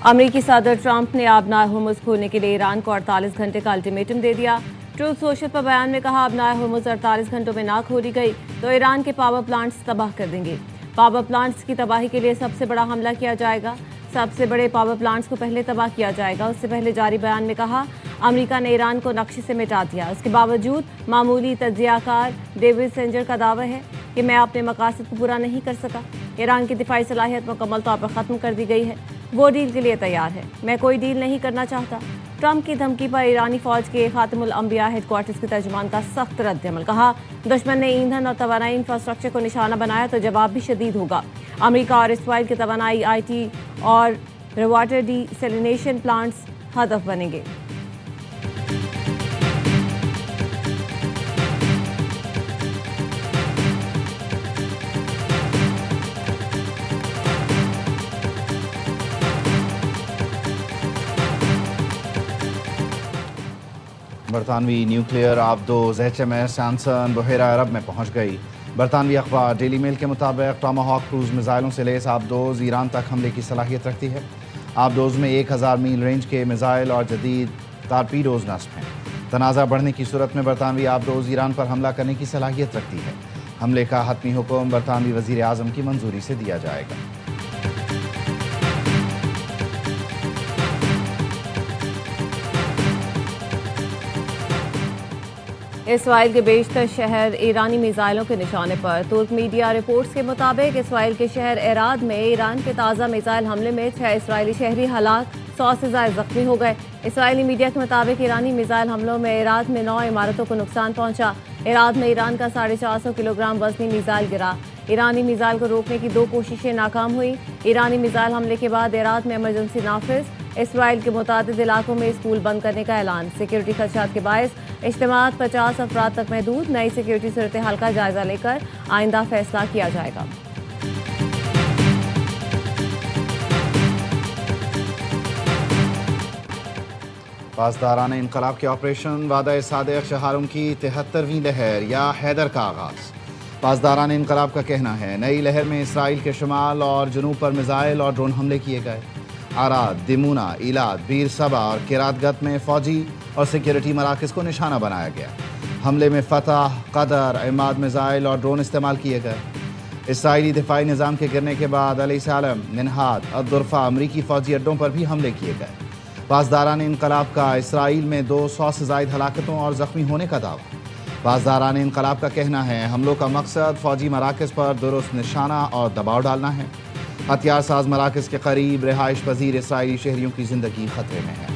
अमेरिकी सदर ट्रंप ने आबनार होर्मुज़ खोलने के लिए ईरान को 48 घंटे का अल्टीमेटम दे दिया। ट्रूथ सोशल पर बयान में कहा, आबनार होर्मुज़ 48 घंटों में ना खोली गई तो ईरान के पावर प्लांट्स तबाह कर देंगे। पावर प्लांट्स की तबाही के लिए सबसे बड़ा हमला किया जाएगा। सबसे बड़े पावर प्लांट्स को पहले तबाह किया जाएगा। उससे पहले जारी बयान में कहा, अमेरिका ने ईरान को नक्शे से मिटा दिया। उसके बावजूद मामूली तज्जियाकार डेविड सेंजर का दावा है कि मैं अपने मकासद को पूरा नहीं कर सका। ईरान की दिफाई सलाहियत मुकम्मल तौर पर ख़त्म कर दी गई है। वो डील के लिए तैयार है। मैं कोई डील नहीं करना चाहता। ट्रंप की धमकी पर ईरानी फौज के खातिमुल अंबिया हेडक्वार्टर्स के तर्जुमान का सख्त रद्द-ए-अमल। कहा, दुश्मन ने ईंधन और तवानाई इंफ्रास्ट्रक्चर को निशाना बनाया तो जवाब भी शदीद होगा। अमेरिका और इसराइल के तवानाई, IT और वाटर डिसैलिनेशन प्लांट्स हदफ बनेंगे। बरतानवी न्यूक्लियर आबदोज HMS एंसन बहेरा अरब में पहुंच गई। बरतानवी अखबार डेली मेल के मुताबिक टॉमाहॉक क्रूज मिसाइलों से लैस आबदोज ईरान तक हमले की सलाहियत रखती है। आबदोज में 1000 मील रेंज के मिसाइल और जदीद टारपीडोज नस्ब हैं। तनाज़ा बढ़ने की सूरत में बरतानवी आबदोज ईरान पर हमला करने की सलाहियत रखती है। हमले का हतमी हुक्म बरतानवी वज़ीर आज़म की मंजूरी से दिया जाएगा। इसराइल के बेशतर शहर ईरानी मिसाइलों के निशाने पर। तुर्क मीडिया रिपोर्ट्स के मुताबिक इसराइल के शहर एराद में ईरान के ताज़ा मिसाइल हमले में 6 इसराइली शहरी हलाक, 100 से ज़ायद जख्मी हो गए। इसराइली मीडिया के मुताबिक ईरानी मिसाइल हमलों में एराद में 9 इमारतों को नुकसान पहुंचा। एराद में ईरान का 450 किलोग्राम वजनी मिसाइल गिरा। ईरानी मिसाइल को रोकने की 2 कोशिशें नाकाम हुई। ईरानी मिसाइल हमले के बाद एराद में इमरजेंसी नाफिज। इसराइल के मुतादिद इलाकों में स्कूल बंद करने का ऐलान। सिक्योरिटी खदशात के बायस इज्तिमात 50 अफराद तक महदूद। नई सिक्योरिटी सूरत हाल का जायजा लेकर आइंदा फैसला किया जाएगा। पासदारान इनकलाब के ऑपरेशन वादा सादिक शहारों की 73वीं लहर या हैदर का आगाज। पासदारान इनकलाब का कहना है, नई लहर में इसराइल के शुमाल और जुनूब पर मिसाइल और ड्रोन हमले किए गए। आराद, दिमुना, इलाद, बीर सबा और किरातगत में फौजी और सिक्योरिटी मराकज़ को निशाना बनाया गया। हमले में फतह, कदर, इमाद मिसाइल और ड्रोन इस्तेमाल किए गए। इसराइली दिफाई निज़ाम के गिरने के बाद अली-सालम, निनहाद, अद्दुरफा अमरीकी फौजी अड्डों पर भी हमले किए गए। पासदारान इनकलाब का इसराइल में 200 से ज़ायद हलाकतों और ज़ख्मी होने का दावा। पासदारान इनकलाब का कहना है, हमलों का मकसद फौजी मराकज़ पर दुरुस्त निशाना और दबाव डालना है। हथियार साज मराकज़ के करीब रिहाइश पजीर इसराइली शहरियों की ज़िंदगी खतरे में है।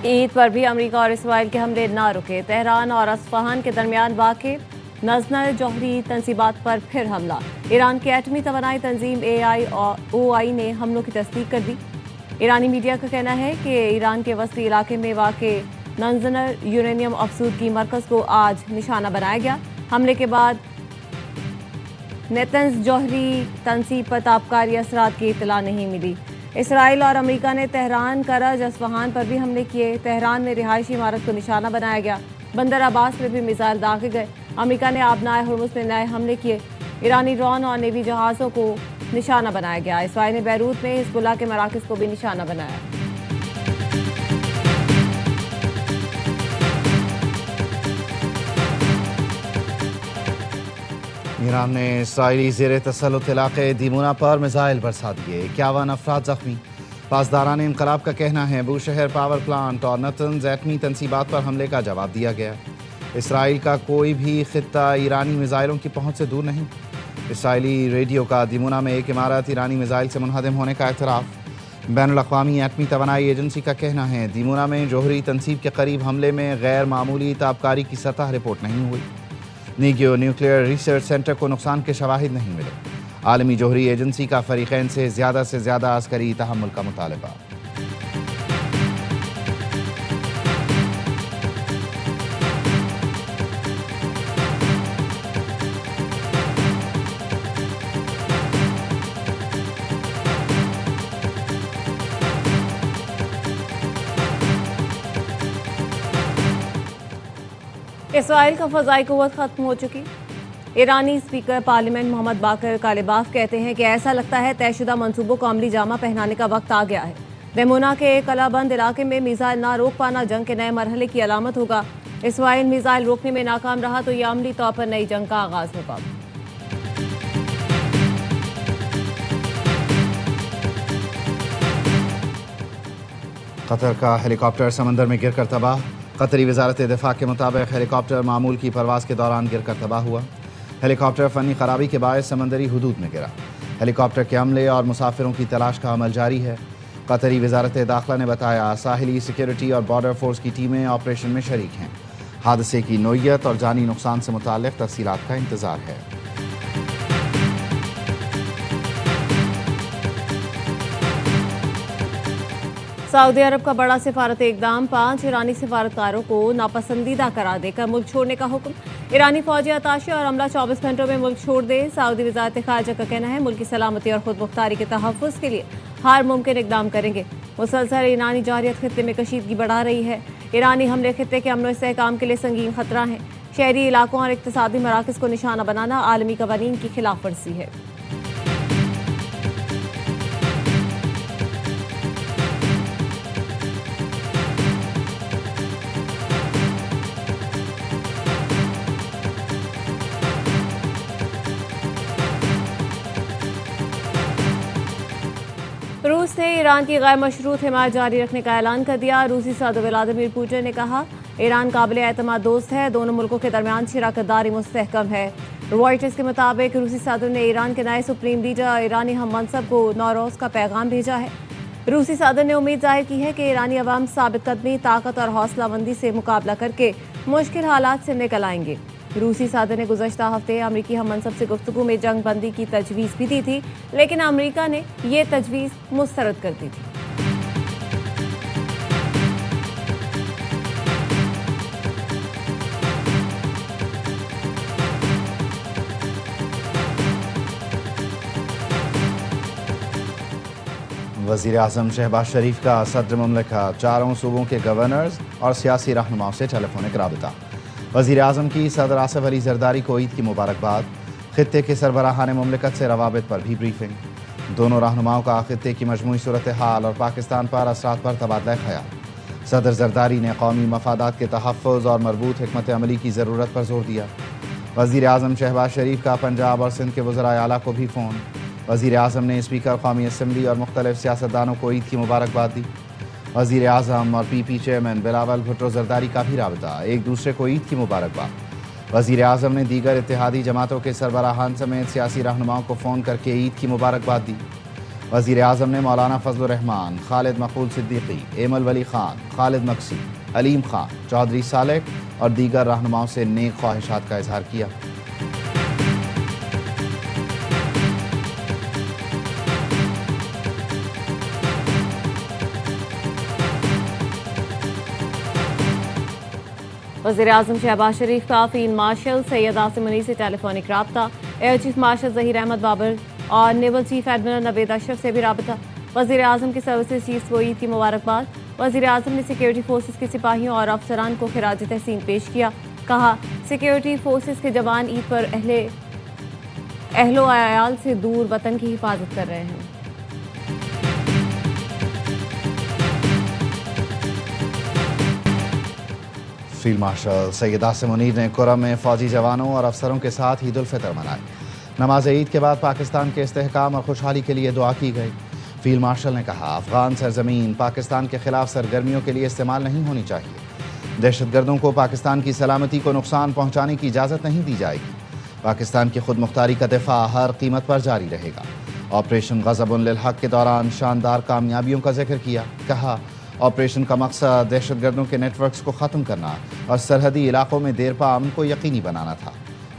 ईद पर भी अमेरिका और इसराइल के हमले न रुके। तेहरान और अस्फहान के दरमियान वाक़े नज़्न जौहरी तंसीबात पर फिर हमला। ईरान की एटमी तवानाई तंजीम OI ने हमलों की तस्दीक कर दी। ईरानी मीडिया का कहना है कि ईरान के वस्ती इलाके में वाक़े नंजनर यूरेनियम अफसूदगी मरकज़ को आज निशाना बनाया गया। हमले के बाद नेतन्स जौहरी तंसीब पर ताबकारी असरात की इतला नहीं मिली। इसराइल और अमेरिका ने तेहरान, करज, अस्फहान पर भी हमले किए। तेहरान में रिहायशी इमारत को निशाना बनाया गया। बंदर अब्बास में भी मिसाइल दागे गए। अमेरिका ने आबनार होर्मुज़ में नए हमले किए। ईरानी ड्रोन और नेवी जहाज़ों को निशाना बनाया गया। इसराइल ने बैरूत में हिज़्बुल्लाह के मराकज़ को भी निशाना बनाया। ईरान ने इसराइली ज़ेर तसल्लुत इलाक़े दिमुना पर मिसाइल बरसा दिए। 51 अफराद जख्मी। पासदारान इनकलाब का कहना है, बूशहर पावर प्लांट और नतन्ज़ एटमी तंसीबात पर हमले का जवाब दिया गया। इसराइल का कोई भी खित्ता ईरानी मिसाइलों की पहुँच से दूर नहीं। इसराइली रेडियो का दिमुना में एक इमारत ईरानी मिसाइल से मुनहदम होने का एतराफ़। बैनुल-अक़वामी एटमी तवानाई एजेंसी का कहना है, दिमुना में जौहरी तंसीब के करीब हमले में गैर मामूली ताबकारी की सतह रिपोर्ट नहीं हुई। नीगियो न्यूक्लियर रिसर्च सेंटर को नुकसान के शवाहिद नहीं मिले। आलमी जौहरी एजेंसी का फ़रीक़ैन से ज़्यादा अस्करी तहम्मुल का मुतालबा। इसराइल का फ़ज़ाई क़ुव्वत ख़त्म हो चुकी। ईरानी स्पीकर पार्लियामेंट मोहम्मद बाकर कालिबाफ कहते हैं कि ऐसा लगता है तयशुदा मंसूबों को अमली जामा पहनाने का वक्त आ गया है। बेमुना के कलाबंद इलाके में मिसाइल ना रोक पाना जंग के नए मरहले की अलामत होगा। इसराइल मिसाइल रोकने में नाकाम रहा तो यह अमली तौर पर नई जंग का आगाज होगा। कतर का हेलीकॉप्टर समंदर में गिरकर तबाह। कतरी वजारत दिफा के मुताबिक हेलीकॉप्टर मामूल की परवाज़ के दौरान गिरकर तबाह हुआ। हेलीकॉप्टर फ़नी खराबी के बायस समंदरी हुदूद में गिरा। हेलीकॉप्टर के अमले और मुसाफिरों की तलाश का अमल जारी है। कतरी वजारत दाखिला ने बताया साहिली सिक्योरिटी और बॉर्डर फोर्स की टीमें ऑपरेशन में शरीक हैं। हादसे की नोयत और जानी नुकसान से मुताल्लिक़ तफसीलात का इंतज़ार है। सऊदी अरब का बड़ा सिफारती इकदाम, 5 ईरानी सिफारतकारों को नापसंदीदा करार देकर मुल्क छोड़ने का हुक्म। ईरानी फौजी अताशे और अमला 24 घंटों में मुल्क छोड़ दे। सऊदी वजारत खारजा का कहना है मुल्क की सलामती और खुद मुख्तारी के तहफ़्फ़ुज़ के लिए हर मुमकिन इकदाम करेंगे। मुसलसल ईरानी जारियत खित्ते में कशीदगी बढ़ा रही है। ईरानी हमले खित्ते के अमन इस्तेहकाम के लिए संगीन खतरा है। शहरी इलाकों और इक़्तिसादी मराकज़ को निशाना बनाना आलमी कवानीन की खिलाफ वर्जी है। रूस ने ईरान की गैर मशरूत हिमायत जारी रखने का ऐलान कर दिया। रूसी सदर व्लादिमीर पुतिन ने कहा ईरान काबिल एतमाद दोस्त है, दोनों मुल्कों के दरमियान शराकतदारी मुस्तहकम है। रॉयटर्स के मुताबिक रूसी सदर ने ईरान के नए सुप्रीम लीडर ईरानी हम मनसब को नौरोज़ का पैगाम भेजा है। रूसी सदर ने उम्मीद जाहिर की है कि ईरानी अवाम साबित कदमी, ताकत और हौसलाबंदी से मुकाबला करके मुश्किल हालात से निकल आएंगे। रूसी सदर ने गुज़श्ता हफ्ते अमरीकी हम मनसब से गुफ्तगू में जंग बंदी की तजवीज़ भी दी थी, लेकिन अमरीका ने यह तजवीज़ मुस्तरद कर दी थी। वज़ीर आज़म शहबाज शरीफ का सदर मुमलिकत, चारों सूबों के गवर्नर्स और सियासी रहनुमाओं से टेलीफोनिक राबता। वज़ीर आज़म की सदर आसिफ अली जरदारी को ईद की मुबारकबाद। खित्ते के सरबराहान मुमलिकत से रवाबित पर भी ब्रीफिंग। दोनों रहनुमाओं का खित्ते की मजमूई सूरत हाल और पाकिस्तान पर असरात पर तबादला ख्याल। सदर जरदारी ने कौमी मफादात के तहफ़्फ़ुज़ और मरबूत हिकमत अमली की ज़रूरत पर जोर दिया। वज़ीर आज़म शहबाज शरीफ का पंजाब और सिंध के वज़राए आला को भी फ़ोन। वज़ीर आज़म ने स्पीकर कौमी असम्बली और मुख्तलिफ सियासतदानों को ईद की मुबारकबाद दी। वज़ीर आज़म और पीपी चेयरमैन बिलावल भुट्टो जरदारी का भी राबता, एक दूसरे को ईद की मुबारकबाद। वज़ीर आज़म ने दीगर इत्तेहादी जमातों के सरबराहान समेत सियासी रहनुमाओं को फ़ोन करके ईद की मुबारकबाद दी। वज़ीर आज़म ने मौलाना फजलुर रहमान, खालिद मकबूल सिद्दीकी, एमल वली ख़ान, खालिद मक्सी, अलीम ख़ान, चौधरी सालेक और दीगर रहनुमाओं से नेक ख्वाहिशात का इजहार किया। वज़ीर आज़म शहबाज शरीफ का फील्ड मार्शल सैयद आसिम मुनीर से टेलीफोनिक रब्ता। Air chief marshal Zaheer Ahmed Babar और naval chief admiral Naveed Ashraf से भी रब्ता। वज़ीर आज़म की सर्विसेज चीफ को ईद की मुबारकबाद। वज़ीर आज़म ने सिक्योरिटी फोर्सेस के सिपाहियों और अफसरान को खिराज तहसीन पेश किया। कहा सिक्योरिटी फोर्सेस के जवान ईद पर अहलो अयाल से दूर वतन की हिफाजत कर रहे हैं। फील्ड मार्शल सैयद आसिम मुनीर ने कुरम में फ़ौजी जवानों और अफसरों के साथ ईद उल फितर मनाई। नमाज ईद के बाद पाकिस्तान के इस्तेहकाम और खुशहाली के लिए दुआ की गई। फील्ड मार्शल ने कहा अफगान सरजमीन पाकिस्तान के खिलाफ सरगर्मियों के लिए इस्तेमाल नहीं होनी चाहिए। दहशतगर्दों को पाकिस्तान की सलामती को नुकसान पहुँचाने की इजाज़त नहीं दी जाएगी। पाकिस्तान की खुद मुख्तारी का दिफा हर कीमत पर जारी रहेगा। ऑपरेशन ग़ज़बुन लिल हक़ के दौरान शानदार कामयाबियों का जिक्र किया। कहा ऑपरेशन का मकसद दहशतगर्दों के नेटवर्क्स को ख़त्म करना और सरहदी इलाकों में देरपा अमन को यकीनी बनाना था।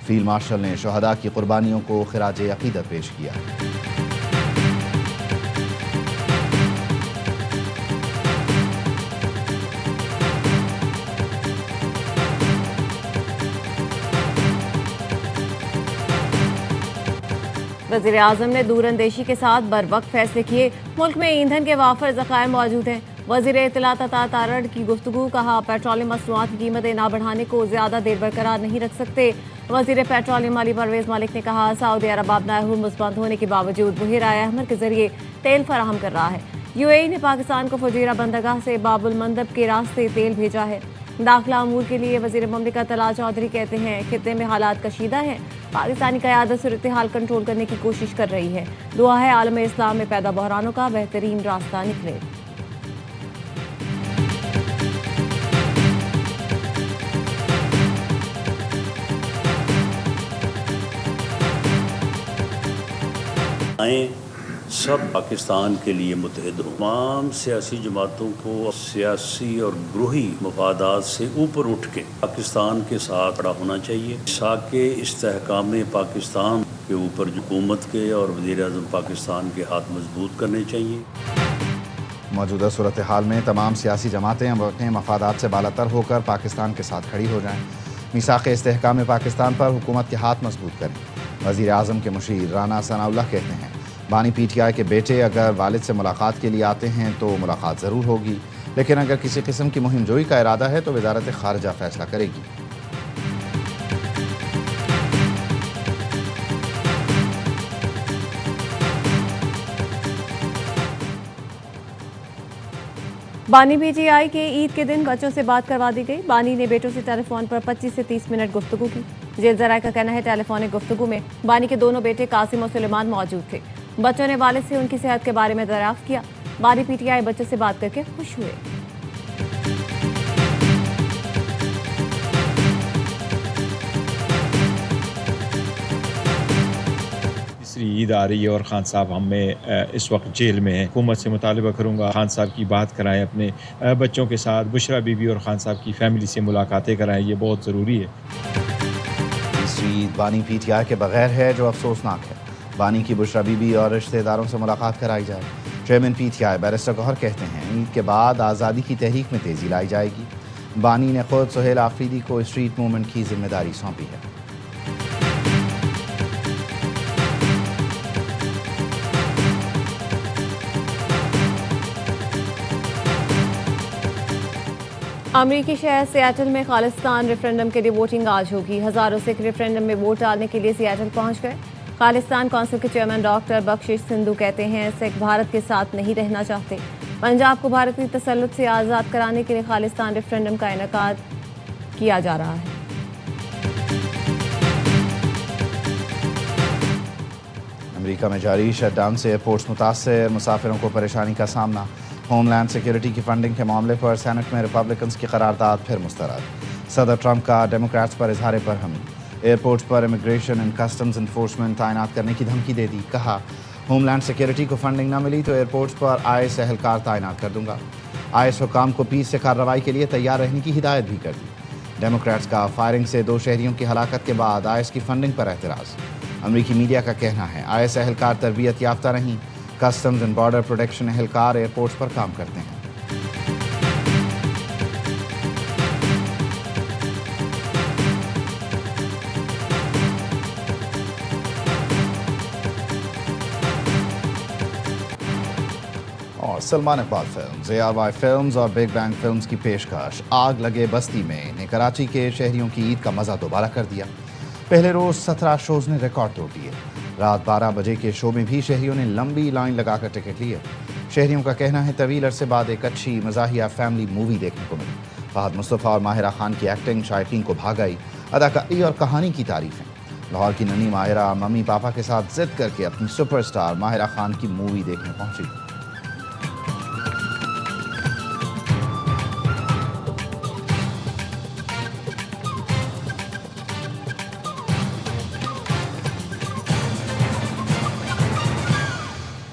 फील्ड मार्शल ने शहदा की कुर्बानियों को खिराज अक़ीदत पेश किया। वज़ीर आज़म ने दूरअंदेशी के साथ बर वक्त फैसले किए। मुल्क में ईंधन के वाफर ज़खायर मौजूद हैं। वज़ीर इत्तलात अता तारड़ की गुफ्तगू, कहा पेट्रोलियम मसनूआत की कीमतें ना बढ़ाने को ज़्यादा देर बरकरार नहीं रख सकते। वज़ीर पेट्रोलियम अली परवेज़ मलिक ने कहा सऊदी अरब अपना हुर्मुज़ बंद होने के बावजूद बहिराए अहमर के जरिए तेल फराहम कर रहा है। यूएई ने पाकिस्तान को फुजैरा बंदरगाह से बाबुल मंदब के रास्ते तेल भेजा है। दाखिला अमूर के लिए वज़ीर ममलिकत तला चौधरी कहते हैं खित्ते में हालात कशीदा हैं, पाकिस्तानी क़यादत सूरत हाल कंट्रोल करने की कोशिश कर रही है। दुआ है आलम इस्लाम में पैदा बहरानों का बेहतरीन रास्ता निकले। सब पाकिस्तान के लिए मुतहद हों। तमाम सियासी जमातों को सियासी और ग्रोही मफादात से ऊपर उठ के पाकिस्तान के साथ खड़ा होना चाहिए। साके इस्तेहकाम पाकिस्तान के ऊपर हुकूमत के और वज़ीर-ए-आज़म पाकिस्तान के हाथ मजबूत करने चाहिए। मौजूदा सूरत हाल में तमाम सियासी जमातें अपने मफादात से बालातर होकर पाकिस्तान के साथ खड़ी हो जाएँ। मीसाक़ इस्तेहकाम पाकिस्तान पर हुकूमत के हाथ मजबूत करें। वज़ीर-ए-आज़म के मुशीर राना सनाउल्लाह कहते हैं बानी पीटीआई के बेटे अगर वालिद से मुलाकात के लिए आते हैं तो मुलाकात ज़रूर होगी, लेकिन अगर किसी किस्म की मुहिम जोई का इरादा है तो वज़ारत ख़ारिजा फ़ैसला करेगी। बानी पीटीआई के ईद के दिन बच्चों से बात करवा दी गई। बानी ने बेटों से टेलीफोन पर 25 से 30 मिनट गुफ्तगू की। जेल ज़राए का कहना है टेलीफोनिक गुफ्तगू में बानी के दोनों बेटे कासिम और सुलेमान मौजूद थे। बच्चों ने वालिद से उनकी सेहत के बारे में दरियाफ्त किया। बानी पीटीआई बच्चों से बात करके खुश हुए। तीसरी ईद आ रही है और खान साहब हमें इस वक्त जेल में हैं। हुकूमत से मुतालबा करूँगा खान साहब की बात कराएं, अपने बच्चों के साथ बुशरा बीबी और खान साहब की फैमिली से मुलाकातें कराएं, ये बहुत ज़रूरी है। तीसरी ईद बानी पीटीआई के बगैर है जो अफसोसनाक है। बानी की बुशरा बीबी और रिश्तेदारों से मुलाकात कराई जाए। चेयरमैन पीटीआई बैरिस्टर गौहर कहते हैं ईद के बाद आज़ादी की तहरीक में तेज़ी लाई जाएगी। बानी ने खुद सुहेल आफरीदी को स्ट्रीट मूवमेंट की जिम्मेदारी सौंपी है। अमरीकी शहर सियाटल में खालिस्तान रेफरेंडम के लिए वोटिंग आज होगी। हज़ारों सिख रेफरेंडम में वोट डालने के लिए सियाटल पहुंच गए। खालिस्तान काउंसिल के चेयरमैन डॉक्टर बख्शिश सिंधु कहते हैं सिख भारत के साथ नहीं रहना चाहते। पंजाब को भारत की तसल्लुत से आज़ाद कराने के लिए खालिस्तान रेफरेंडम का इनेकाद किया जा रहा है। अमेरिका में जारी शटडाउन से एयरपोर्ट्स मुतासर, मुसाफिरों को परेशानी का सामना। होमलैंड सिक्योरिटी की फंडिंग के मामले पर सेनेट में रिपब्लिकन्स की करारदाद फिर मुस्तरद। सदर ट्रंप का डेमोक्रेट्स पर इजहार बरहमी। एयरपोर्ट्स पर इमिग्रेशन एंड कस्टम्स इन्फोर्समेंट तैनात करने की धमकी दे दी। कहा होमलैंड सिक्योरिटी को फंडिंग न मिली तो एयरपोर्ट्स पर आईएस एहलकार तैनात कर दूंगा। आईएस हुकाम को पीस से कार्रवाई के लिए तैयार रहने की हिदायत भी कर दी। डेमोक्रेट्स का फायरिंग से 2 शहरियों की हलाकत के बाद आईएस की फंडिंग पर एतराज़। अमरीकी मीडिया का कहना है आईएस एहलकार तरबियत याफ्ता नहीं, कस्टम्स एंड बॉर्डर प्रोटेक्शन एहलकार एयरपोर्ट्स पर काम करते हैं। और Salman Iqbal films, ARY films और बिग बैंग फिल्म्स की पेशकश आग लगे बस्ती में ने कराची के शहरियों की ईद का मज़ा दोबारा कर दिया। पहले रोज़ 17 शोज़ ने रिकॉर्ड तोड़ दिए। रात 12 बजे के शो में भी शहरियों ने लंबी लाइन लगाकर टिकट लिए। शहरियों का कहना है तवील अरसे बाद एक अच्छी मज़ाहिया फैमिली मूवी देखने को मिली। फहद मुस्तफ़ा और माहिरा खान की एक्टिंग शायकीन को भा गई। अदाकारी और कहानी की तारीफ़ें। लाहौर की नन्ही माहिरा मम्मी पापा के साथ जिद करके अपनी सुपरस्टार माहिरा खान की मूवी देखने पहुंची।